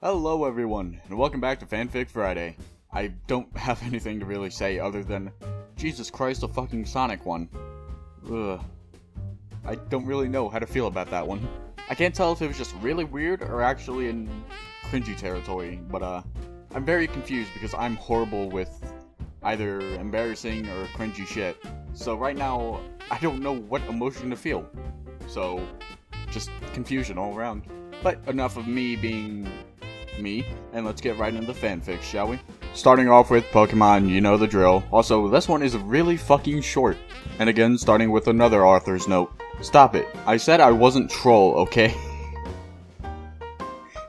Hello everyone, and welcome back to Fic Friday. I don't have anything to really say other than, Jesus Christ, a fucking Sonic one. Ugh. I don't really know how to feel about that one. I can't tell if it was just really weird or actually in cringy territory, but I'm very confused because I'm horrible with either embarrassing or cringy shit. So right now, I don't know what emotion to feel. So, just confusion all around. But enough of me being me, and let's get right into the fanfic, shall we? Starting off with Pokemon, you know the drill. Also, this one is really fucking short. And again, starting with another author's note. Stop it. I said I wasn't troll, okay?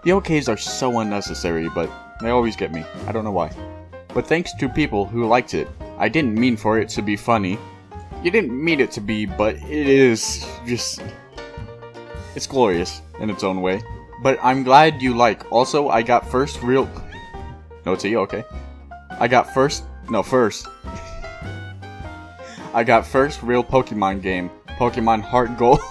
The OKs are so unnecessary, but they always get me. I don't know why. But thanks to people who liked it. I didn't mean for it to be funny. You didn't mean it to be, but it is just... It's glorious in its own way. But I'm glad you like. Also, I got first real... No, it's a you, okay. I got first real Pokemon game. Pokemon Heart Gold.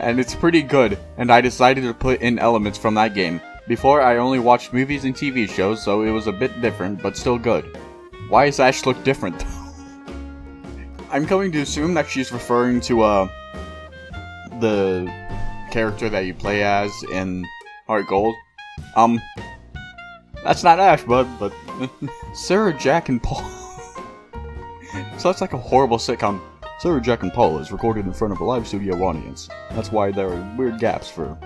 And it's pretty good, and I decided to put in elements from that game. Before, I only watched movies and TV shows, so it was a bit different, but still good. Why does Ash look different, though? I'm going to assume that she's referring to, the character that you play as in Heart Gold. That's not Ash, bud, but... Sarah, Jack, and Paul... So that's like a horrible sitcom. Sarah, Jack, and Paul is recorded in front of a live studio audience. That's why there are weird gaps for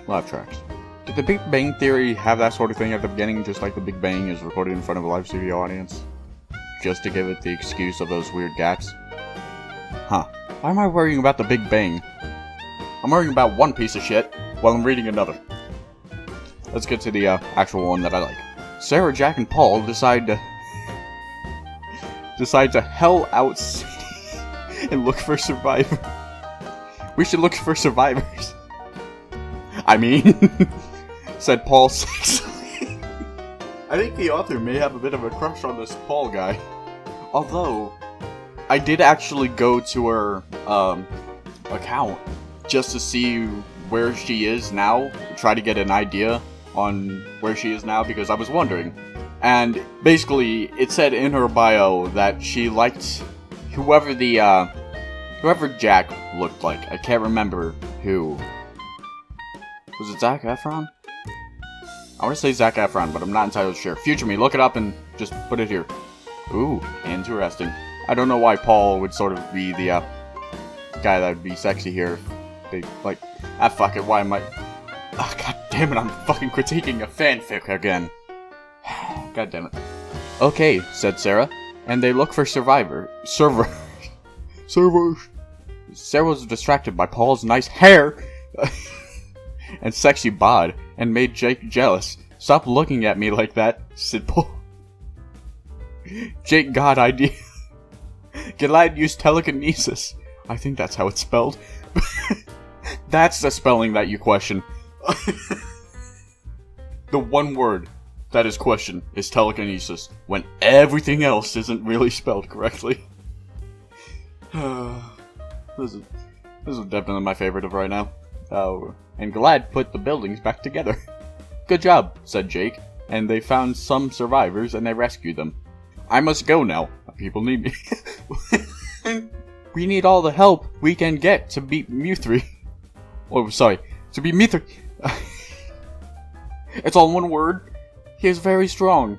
laugh tracks. Did the Big Bang Theory have that sort of thing at the beginning, just like the Big Bang is recorded in front of a live studio audience? Just to give it the excuse of those weird gaps? Huh. Why am I worrying about the Big Bang? I'm worrying about one piece of shit while I'm reading another. Let's get to the actual one that I like. Sarah, Jack, and Paul decide to hell out city and look for survivors. We should look for survivors. I mean, said Paul sexily. I think the author may have a bit of a crush on this Paul guy. Although, I did actually go to her account just to see where she is now, try to get an idea on where she is now, because I was wondering. And basically, it said in her bio that she liked whoever Jack looked like. I can't remember who. Was it Zac Efron? I want to say Zac Efron, but I'm not entirely sure. Future me, look it up and just put it here. Ooh, interesting. I don't know why Paul would sort of be the guy that would be sexy here. They, like, fuck it, why am I... Oh, god damn it, I'm fucking critiquing a fanfic again. God damn it. Okay, said Sarah, and they look for servers. Sarah was distracted by Paul's nice hair and sexy bod, and made Jake jealous. Stop looking at me like that, said Paul. Jake got idea. Glad used telekinesis. I think that's how it's spelled. That's the spelling that you question. The one word that is questioned is telekinesis, when everything else isn't really spelled correctly. This is definitely my favorite of right now. Oh, and Glad put the buildings back together. Good job, said Jake, and they found some survivors and they rescued them. I must go now. People need me. We need all the help we can get to beat Mew3. Oh, sorry. To beat Mew3. It's all one word. He is very strong.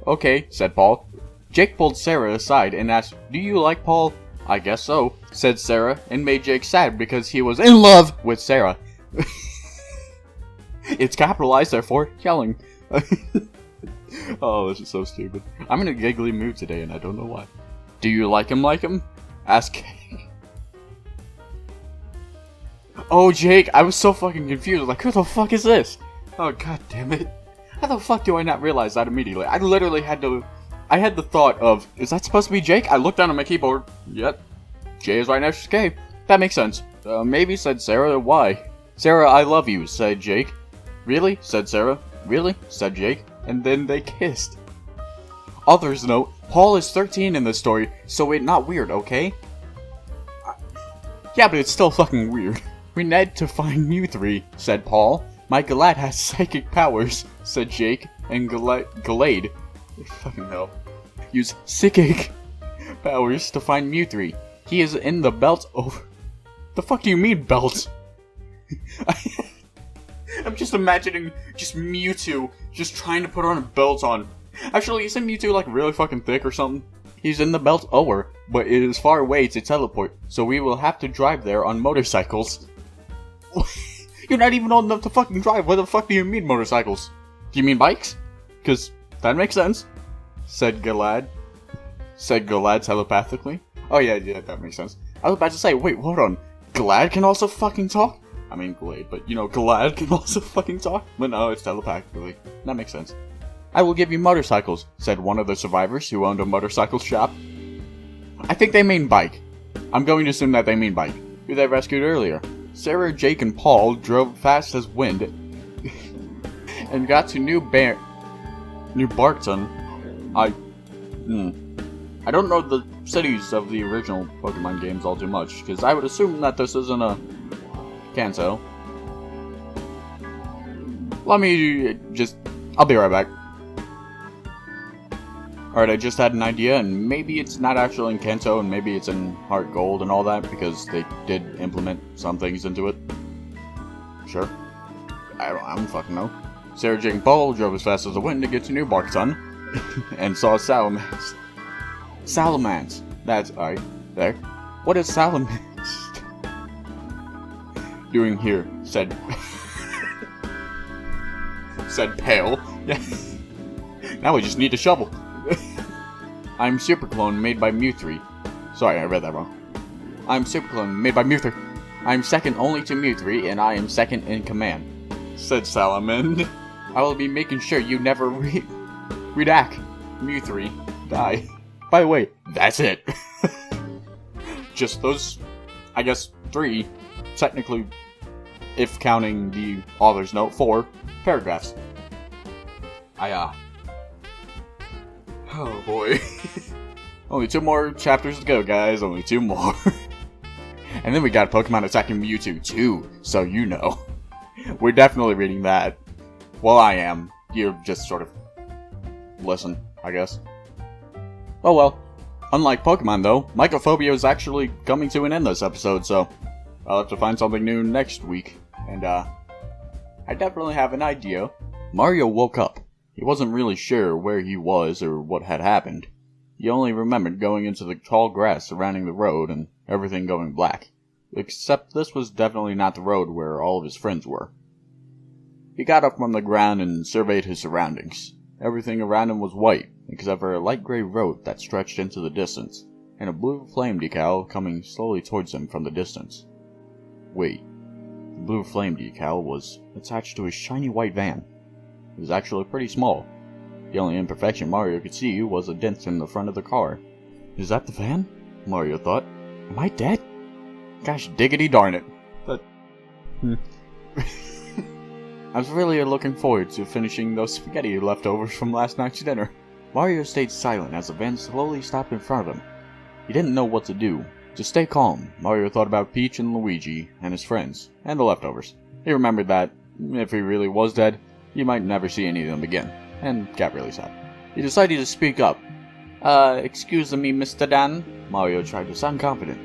Okay, said Paul. Jake pulled Sarah aside and asked, do you like Paul? I guess so, said Sarah, and made Jake sad because he was in love with Sarah. It's capitalized, therefore, yelling. Oh, this is so stupid. I'm in a giggly mood today and I don't know why. Do you like him? Asked Kate. Oh, Jake, I was so fucking confused. Like, who the fuck is this? Oh, god damn it. How the fuck do I not realize that immediately? I literally had the thought of, is that supposed to be Jake? I looked down at my keyboard. Yep. J is right next to K. That makes sense. Maybe, said Sarah. Why? Sarah, I love you, said Jake. Really? Said Sarah. Really? Said Jake. And then they kissed. Author's note, Paul is 13 in this story, so it's not weird, okay? Yeah, but it's still fucking weird. We need to find Mew3, said Paul. My Galad has psychic powers, said Jake, and Galade, fucking hell, use psychic powers to find Mew3. He is in the belt over... The fuck do you mean, belt? I'm just imagining just Mewtwo just trying to put on a belt on. Actually, isn't Mewtwo like really fucking thick or something? He's in the belt over, but it is far away to teleport, so we will have to drive there on motorcycles. You're not even old enough to fucking drive. What the fuck do you mean motorcycles? Do you mean bikes? Cause that makes sense, said Galad. Said Galad telepathically. Oh yeah, that makes sense. I was about to say, wait, hold on. Galad can also fucking talk? I mean Glade, but you know, Galad can also fucking talk? But no, it's telepathically. That makes sense. I will give you motorcycles, said one of the survivors who owned a motorcycle shop. I think they mean bike. I'm going to assume that they mean bike. Who they rescued earlier. Sarah, Jake, and Paul drove fast as wind and got to New Barkton. I don't know the cities of the original Pokemon games all too much, because I would assume that this isn't a Kanto. I'll be right back. Alright, I just had an idea, and maybe it's not actually in Kanto, and maybe it's in Heart Gold and all that, because they did implement some things into it. Sure. I don't fucking know. Sarah, Jake, and Paul drove as fast as the wind to get to New Barkton, and saw Salamence. Salamence. That's alright. There. What is Salamence doing here? Said Pale. Now we just need a shovel. I'm Superclone made by Mew3. Sorry, I read that wrong. I'm Superclone made by Mew3. I'm second only to Mew3, and I am second in command, said Salamence. I will be making sure you never redact Mew3. Die. By the way, that's it. Just those, I guess, 3, technically, if counting the author's note, 4 paragraphs. Oh boy. Only 2 more chapters to go, guys. Only 2 more. And then we got Pokemon attacking Mewtwo too, so you know. We're definitely reading that. Well, I am. You just sort of listen, I guess. Oh well. Unlike Pokemon though, Mycophobia is actually coming to an end this episode, so I'll have to find something new next week. And I definitely have an idea. Mario woke up. He wasn't really sure where he was or what had happened. He only remembered going into the tall grass surrounding the road and everything going black. Except this was definitely not the road where all of his friends were. He got up from the ground and surveyed his surroundings. Everything around him was white, except for a light gray road that stretched into the distance, and a blue flame decal coming slowly towards him from the distance. Wait, the blue flame decal was attached to a shiny white van. It was actually pretty small. The only imperfection Mario could see was a dent in the front of the car. Is that the van? Mario thought. Am I dead? Gosh diggity darn it. I was really looking forward to finishing those spaghetti leftovers from last night's dinner. Mario stayed silent as the van slowly stopped in front of him. He didn't know what to do. To stay calm, Mario thought about Peach and Luigi and his friends, and the leftovers. He remembered that, if he really was dead, he might never see any of them again, and got really sad. He decided to speak up. Excuse me, Mr. Dan? Mario tried to sound confident.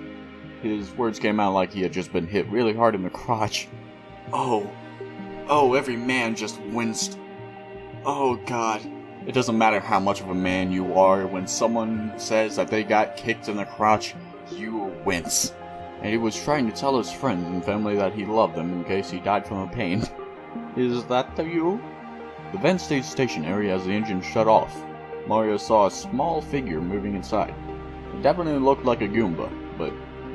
His words came out like he had just been hit really hard in the crotch. Oh, every man just winced. Oh god. It doesn't matter how much of a man you are, when someone says that they got kicked in the crotch, you wince. And he was trying to tell his friends and family that he loved them in case he died from the pain. Is that you? The van stayed stationary as the engine shut off. Mario saw a small figure moving inside. It definitely looked like a Goomba, but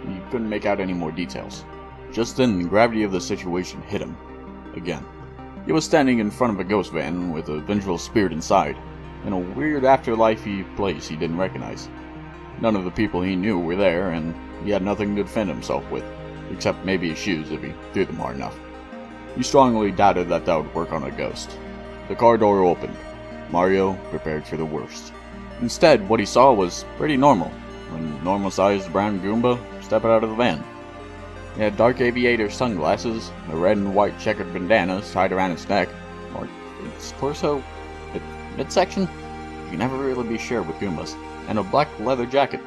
he couldn't make out any more details. Just then, the gravity of the situation hit him. Again. He was standing in front of a ghost van with a vengeful spirit inside, in a weird afterlife-y place he didn't recognize. None of the people he knew were there, and he had nothing to defend himself with, except maybe his shoes if he threw them hard enough. He strongly doubted that would work on a ghost. The car door opened. Mario prepared for the worst. Instead, what he saw was pretty normal, a normal-sized brown Goomba stepped out of the van. He had dark aviator sunglasses, a red and white checkered bandana tied around his neck, or its torso, midsection. You can never really be sure with Goombas, and a black leather jacket.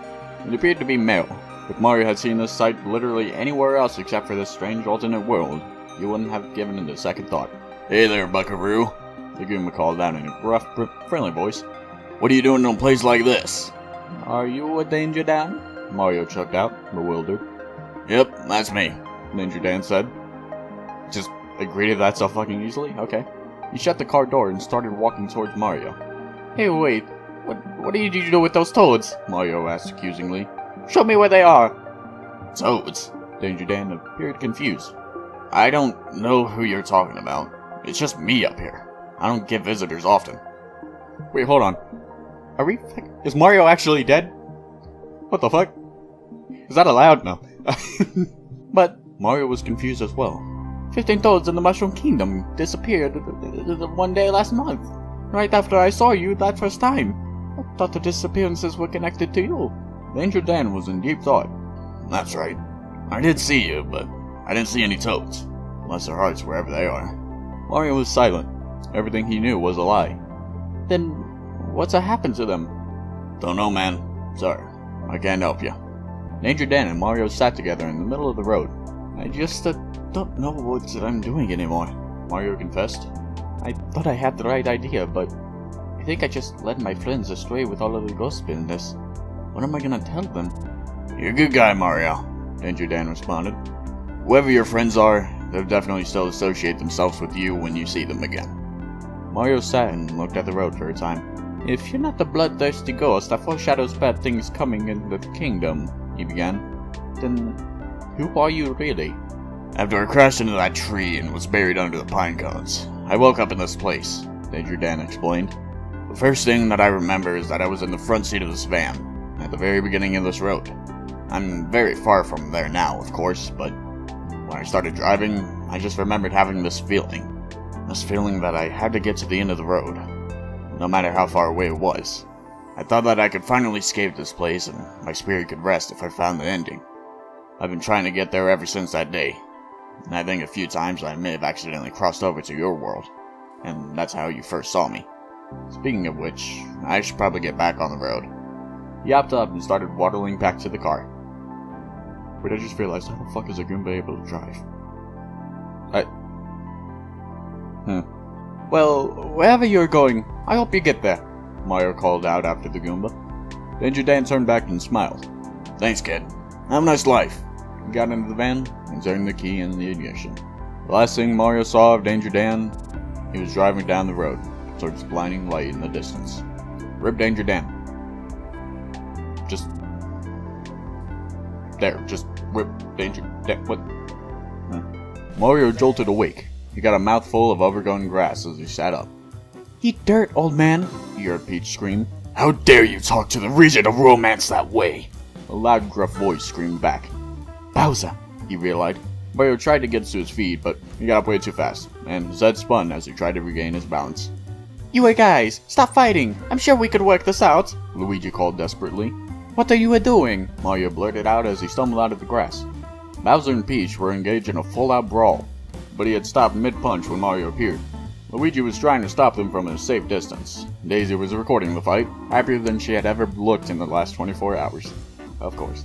It appeared to be male. If Mario had seen this sight literally anywhere else except for this strange alternate world, he wouldn't have given it a second thought. "Hey there, buckaroo," the Goomba called out in a gruff, friendly voice. "What are you doing in a place like this?" "Are you a Danger Dan?" Mario choked out, bewildered. "Yep, that's me," Danger Dan said. Just agreed that so fucking easily? Okay. He shut the car door and started walking towards Mario. "Hey, wait. What did you do with those toads?" Mario asked accusingly. "Show me where they are." "Toads?" Danger Dan appeared confused. "I don't know who you're talking about. It's just me up here. I don't get visitors often." Wait, hold on. Is Mario actually dead? What the fuck? Is that allowed? No. But Mario was confused as well. 15 toads in the Mushroom Kingdom disappeared one day last month. Right after I saw you that first time. I thought the disappearances were connected to you. Danger Dan was in deep thought. "That's right. I did see you, but I didn't see any toads. Unless their hearts wherever they are." Mario was silent. Everything he knew was a lie. "Then what's happened to them?" "Don't know, man. Sorry. I can't help you." Danger Dan and Mario sat together in the middle of the road. "I just don't know what I'm doing anymore," Mario confessed. "I thought I had the right idea, but I think I just led my friends astray with all of the ghost business. What am I gonna tell them?" "You're a good guy, Mario," Danger Dan responded. "Whoever your friends are, they'll definitely still associate themselves with you when you see them again." Mario sat and looked at the road for a time. "If you're not the bloodthirsty ghost that foreshadows bad things coming into the kingdom," he began, "then who are you really?" "After I crashed into that tree and was buried under the pine cones, I woke up in this place," Danger Dan explained. "The first thing that I remember is that I was in the front seat of this van, at the very beginning of this road. I'm very far from there now, of course, but when I started driving, I just remembered having this feeling that I had to get to the end of the road, no matter how far away it was. I thought that I could finally escape this place and my spirit could rest if I found the ending. I've been trying to get there ever since that day, and I think a few times I may have accidentally crossed over to your world, and that's how you first saw me. Speaking of which, I should probably get back on the road." He hopped up and started waddling back to the car. Wait, I just realized, how the fuck is a Goomba able to drive? "Well, wherever you're going, I hope you get there," Mario called out after the Goomba. Danger Dan turned back and smiled. "Thanks, kid. Have a nice life." He got into the van and turned the key in the ignition. The last thing Mario saw of Danger Dan, he was driving down the road towards the blinding light in the distance. Rip Danger Dan. Just rip Danger Dan. What? Mario jolted awake. He got a mouthful of overgrown grass as he sat up. "Eat dirt, old man," he heard Peach scream. "How dare you talk to the Regent of Romance that way?" A loud, gruff voice screamed back. "Bowser," he realized. Mario tried to get to his feet, but he got up way too fast, and his head spun as he tried to regain his balance. "You guys, stop fighting! I'm sure we could work this out!" Luigi called desperately. "What are you doing?" Mario blurted out as he stumbled out of the grass. Bowser and Peach were engaged in a full-out brawl, but he had stopped mid-punch when Mario appeared. Luigi was trying to stop them from a safe distance. Daisy was recording the fight, happier than she had ever looked in the last 24 hours. Of course.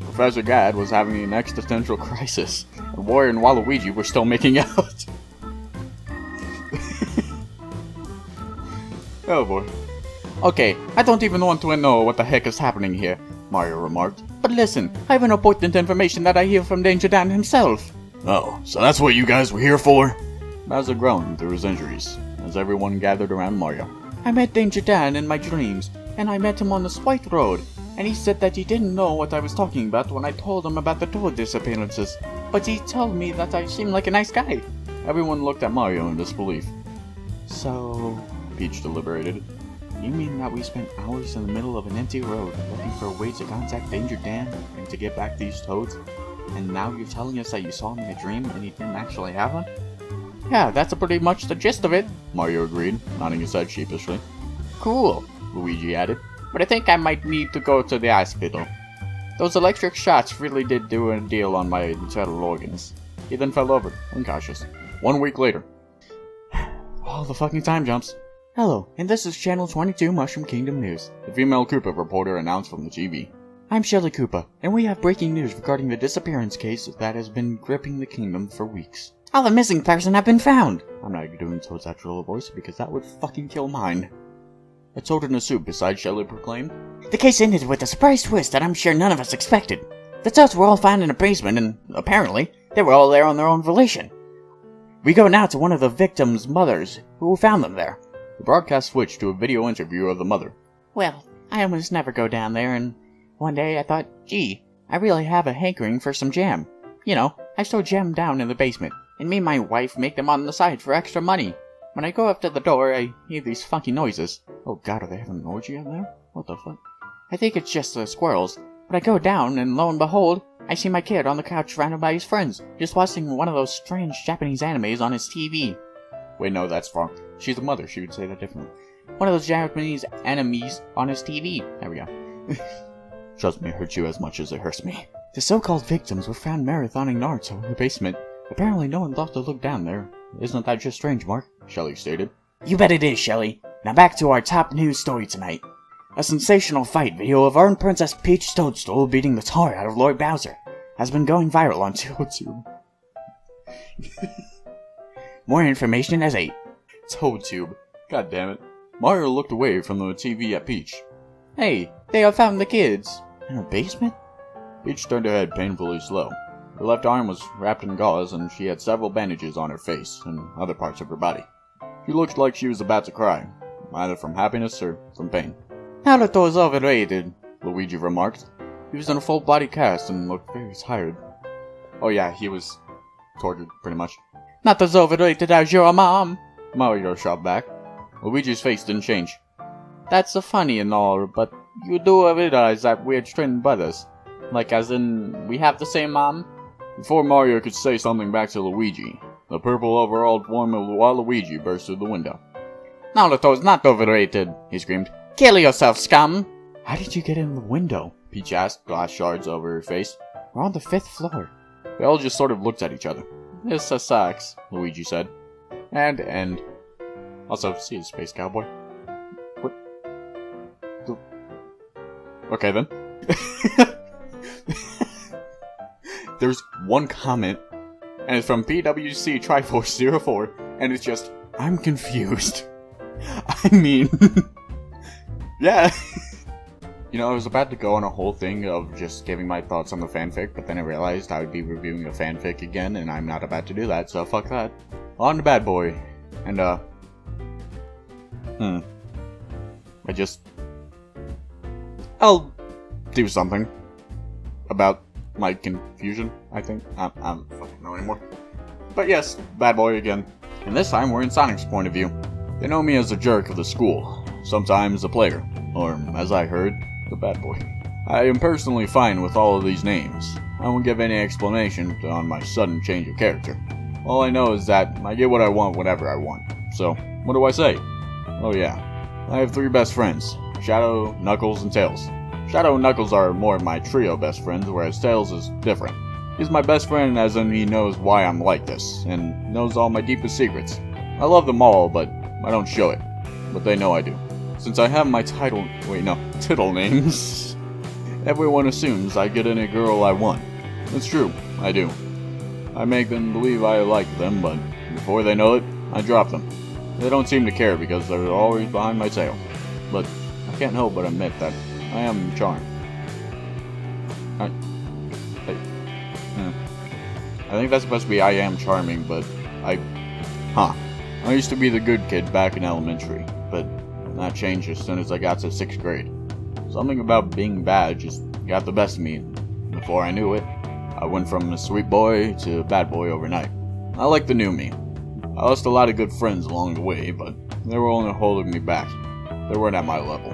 Professor Gad was having an existential crisis, and Wario and Waluigi were still making out. Oh boy. "Okay, I don't even want to know what the heck is happening here," Mario remarked. "But listen, I have an important information that I hear from Danger Dan himself." "Oh, so that's what you guys were here for?" Bowser groaned through his injuries, as everyone gathered around Mario. "I met Danger Dan in my dreams, and I met him on the White Road, and he said that he didn't know what I was talking about when I told him about the toad disappearances, but he told me that I seemed like a nice guy." Everyone looked at Mario in disbelief. "So," Peach deliberated, "you mean that we spent hours in the middle of an empty road looking for a way to contact Danger Dan and to get back these toads? And now you're telling us that you saw him in a dream and he didn't actually have one?" "Yeah, that's pretty much the gist of it," Mario agreed, nodding his head sheepishly. "Cool," Luigi added, "but I think I might need to go to the hospital." Those electric shots really did do a deal on my internal organs. He then fell over, unconscious. 1 week later. All the fucking time jumps. Hello, and this is Channel 22 Mushroom Kingdom News. The female Koopa reporter announced from the TV. I'm Shelly Koopa, and we have breaking news regarding the disappearance case that has been gripping the kingdom for weeks. All the missing person have been found! I'm not doing Toad's actual voice because that would fucking kill mine. A Toad in a suit beside Shelly proclaimed. The case ended with a surprise twist that I'm sure none of us expected. The Toads were all found in a basement, and apparently, they were all there on their own volition. We go now to one of the victims' mothers, who found them there. The broadcast switched to a video interview of the mother. Well, I almost never go down there, and one day I thought, gee, I really have a hankering for some jam. You know, I store jam down in the basement, and me and my wife make them on the side for extra money. When I go up to the door, I hear these funky noises. Oh god, are they having an orgy out there? What the fuck? I think it's just the squirrels, but I go down, and lo and behold, I see my kid on the couch surrounded by his friends, just watching one of those strange Japanese animes on his TV. Wait, no, that's wrong. She's a mother, she would say that differently. One of those Japanese animes on his TV. There we go. Trust me, it hurts you as much as it hurts me. The so-called victims were found marathoning Naruto in the basement. Apparently no one thought to look down there. Isn't that just strange, Mark? Shelly stated. You bet it is, Shelly. Now back to our top news story tonight. A sensational fight video of our Princess Peach Toadstool beating the tar out of Lord Bowser has been going viral on ToadTube. More information as 8. ToadTube. God damn it. Mario looked away from the TV at Peach. Hey, they have found the kids. In a basement? Peach turned her head painfully slow. Her left arm was wrapped in gauze and she had several bandages on her face and other parts of her body. She looked like she was about to cry, either from happiness or from pain. Naruto's overrated, Luigi remarked. He was in a full body cast and looked very tired. Oh yeah, he was tortured, pretty much. Not as overrated as your mom, Mario shot back. Luigi's face didn't change. That's so funny and all, but you do realize that we're twin brothers. Like as in, we have the same mom? Before Mario could say something back to Luigi, the purple overalled form of Waluigi burst through the window. Naruto's not overrated, he screamed. Kill yourself, scum! How did you get in the window? Peach asked, glass shards over her face. We're on the 5th floor. They all just sort of looked at each other. This sucks, Luigi said. And end. Also, see you, Space Cowboy. What? Okay then. There's one comment, and it's from PWC Triforce 04, and it's just, I'm confused. I mean, yeah. You know, I was about to go on a whole thing of just giving my thoughts on the fanfic, but then I realized I would be reviewing a fanfic again, and I'm not about to do that, so fuck that. On to Bad Boy. And, I'll do something about my confusion, I think. I don't fucking know anymore. But yes, Bad Boy again. And this time we're in Sonic's point of view. They know me as the jerk of the school, sometimes the player, or, as I heard, the bad boy. I am personally fine with all of these names. I won't give any explanation on my sudden change of character. All I know is that I get what I want whenever I want. So, what do I say? Oh yeah, I have 3 best friends, Shadow, Knuckles, and Tails. Shadow and Knuckles are more of my trio best friends, whereas Tails is different. He's my best friend as in he knows why I'm like this, and knows all my deepest secrets. I love them all, but I don't show it. But they know I do. Since I have my tittle names, everyone assumes I get any girl I want. It's true, I do. I make them believe I like them, but before they know it, I drop them. They don't seem to care because they're always behind my tail. But I can't help but admit that I am charmed. I think that's supposed to be I am charming, but I used to be the good kid back in elementary, but that changed as soon as I got to 6th grade. Something about being bad just got the best of me, and before I knew it, I went from a sweet boy to a bad boy overnight. I like the new me. I lost a lot of good friends along the way, but they were only holding me back. They weren't at my level.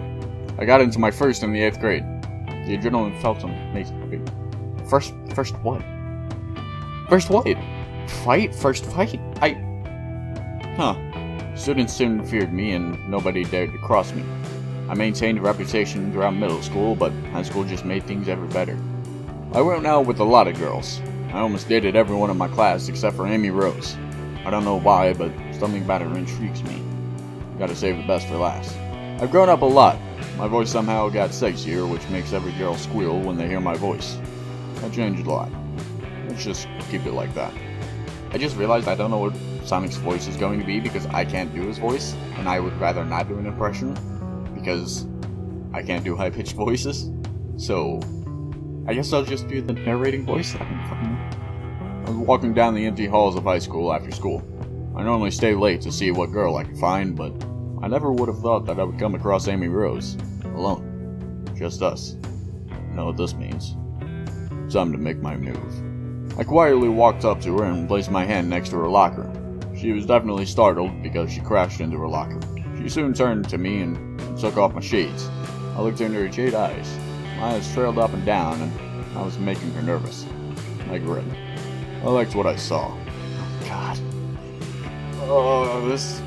I got into my first in the 8th grade. The adrenaline felt amazing. First what? First what? Fight? First fight? Students soon feared me and nobody dared to cross me. I maintained a reputation throughout middle school, but high school just made things ever better. I went out with a lot of girls. I almost dated everyone in my class except for Amy Rose. I don't know why, but something about her intrigues me. Gotta save the best for last. I've grown up a lot. My voice somehow got sexier, which makes every girl squeal when they hear my voice. I changed a lot. Let's just keep it like that. I just realized I don't know what Sonic's voice is going to be because I can't do his voice, and I would rather not do an impression because I can't do high-pitched voices. So, I guess I'll just do the narrating voice. I was walking down the empty halls of high school after school. I normally stay late to see what girl I can find, but I never would have thought that I would come across Amy Rose. Alone. Just us. You know what this means. Time to make my move. I quietly walked up to her and placed my hand next to her locker. She was definitely startled because she crashed into her locker. She soon turned to me and took off my shades. I looked into her jade eyes. My eyes trailed up and down, and I was making her nervous. I grinned. I liked what I saw. Oh, God. This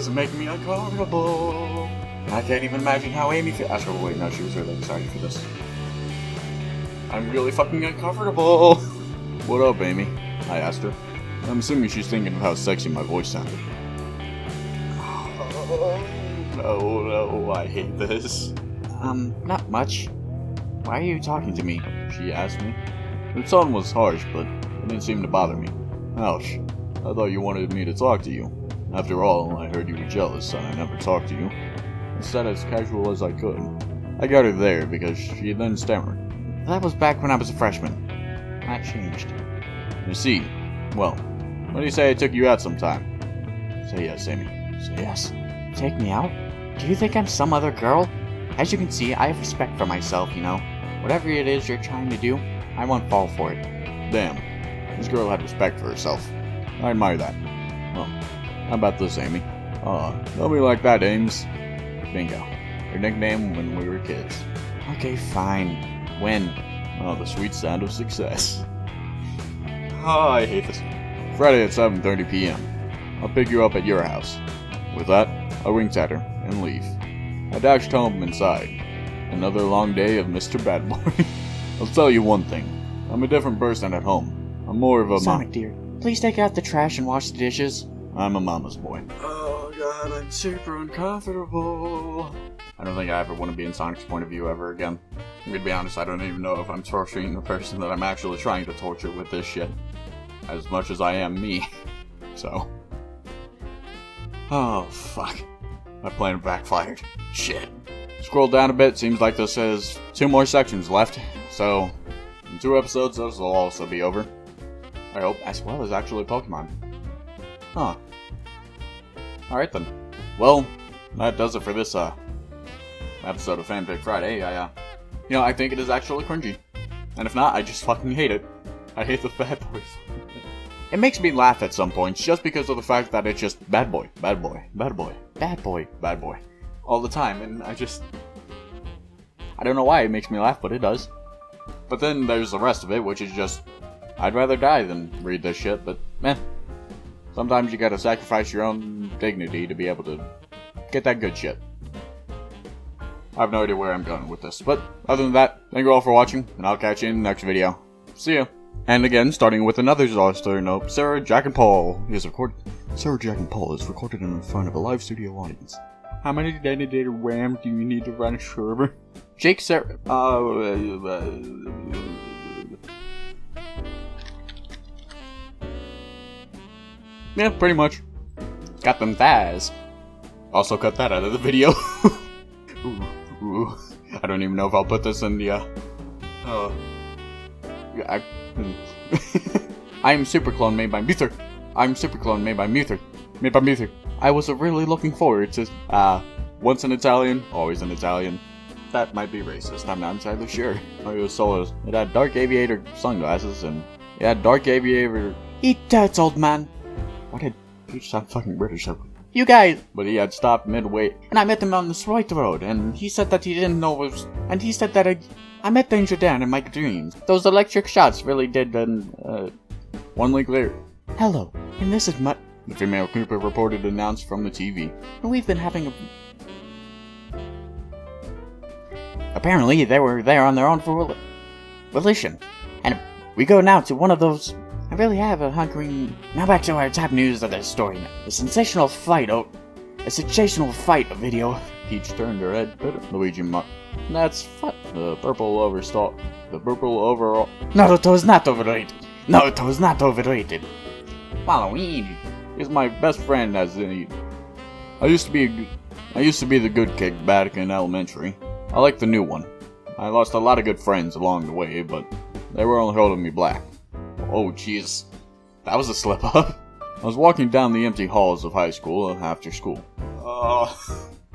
is making me uncomfortable. I can't even imagine how Amy feels. Oh, wait, no, she was really excited for this. I'm really fucking uncomfortable. What up, Amy? I asked her. I'm assuming she's thinking of how sexy my voice sounded. No, I hate this. Not much. Why are you talking to me? She asked me. Her tone was harsh, but it didn't seem to bother me. Ouch. I thought you wanted me to talk to you. After all, I heard you were jealous and I never talked to you. I said as casual as I could. I got her there because she then stammered. That was back when I was a freshman. That changed. You see. Well, what do you say I took you out sometime? Say yes, Amy. Say yes. Take me out? Do you think I'm some other girl? As you can see, I have respect for myself, you know. Whatever it is you're trying to do, I won't fall for it. Damn. This girl had respect for herself. I admire that. Well, how about this, Amy? Don't be like that, Ames. Bingo. Her nickname when we were kids. Okay, fine. When? Oh, the sweet sound of success. Oh, I hate this. Friday at 7:30 p.m. I'll pick you up at your house. With that, I winked at her and leave. I dashed home inside. Another long day of Mr. Bad Boy. I'll tell you one thing. I'm a different person at home. I'm more of a Sonic, dear, please take out the trash and wash the dishes. I'm a mama's boy. Oh god, I'm super uncomfortable. I don't think I ever want to be in Sonic's point of view ever again. I'm gonna be honest, I don't even know if I'm torturing the person that I'm actually trying to torture with this shit. As much as I am me. So. Oh, fuck. My plan backfired. Shit. Scroll down a bit, seems like this has 2 more sections left. So, in 2 episodes, this will also be over. I hope, as well as actually Pokemon. Huh. Alright then. Well, that does it for this, episode of Fic Friday. I think it is actually cringy. And if not, I just fucking hate it. I hate the bad boys. It makes me laugh at some points just because of the fact that it's just bad boy, bad boy, bad boy, bad boy, bad boy. All the time, and I don't know why it makes me laugh, but it does. But then there's the rest of it, which is just, I'd rather die than read this shit, but meh. Sometimes you gotta sacrifice your own dignity to be able to get that good shit. I have no idea where I'm going with this, but other than that, thank you all for watching, and I'll catch you in the next video. See ya! And again, starting with another disaster note, Sarah, Jack, and Paul is recorded. Sarah, Jack, and Paul is recorded in front of a live studio audience. How many dedicated RAM do you need to run a server? Jake, Sarah, yeah, pretty much. Got them thighs. Also cut that out of the video. Ooh. I don't even know if I'll put this in the, I am Superclone made by Muther. I'm Superclone made by Muther. I was really looking forward to, once an Italian, always an Italian. That might be racist, I'm not entirely sure. I saw it had dark aviator sunglasses, and it had dark aviator... Eat that, old man! Why did you sound fucking British? You guys! But he had stopped midway, and I met him on this right road, and he said that he didn't know it was... And he said that I met Danger Dan in my dreams. Those electric shots really did, 1 week later. Hello, and this is my... The female Cooper reported announced from the TV. And we've been having a... Apparently, they were there on their own for volition. And we go now to one of those... I really have a hungry... Now back to our top news of the story. A sensational fight video. Peach turned her head. Luigi mocked. That's fun. The purple overall. Naruto is not overrated. Halloween is my best friend as any. I used to be the good kid back in elementary. I like the new one. I lost a lot of good friends along the way, but they were only holding me back. Oh jeez, that was a slip up. I was walking down the empty halls of high school after school.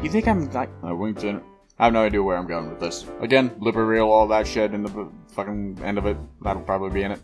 You think I'm like... I winked in. I have no idea where I'm going with this. Again, blooper reel, all that shit in the fucking end of it. That'll probably be in it.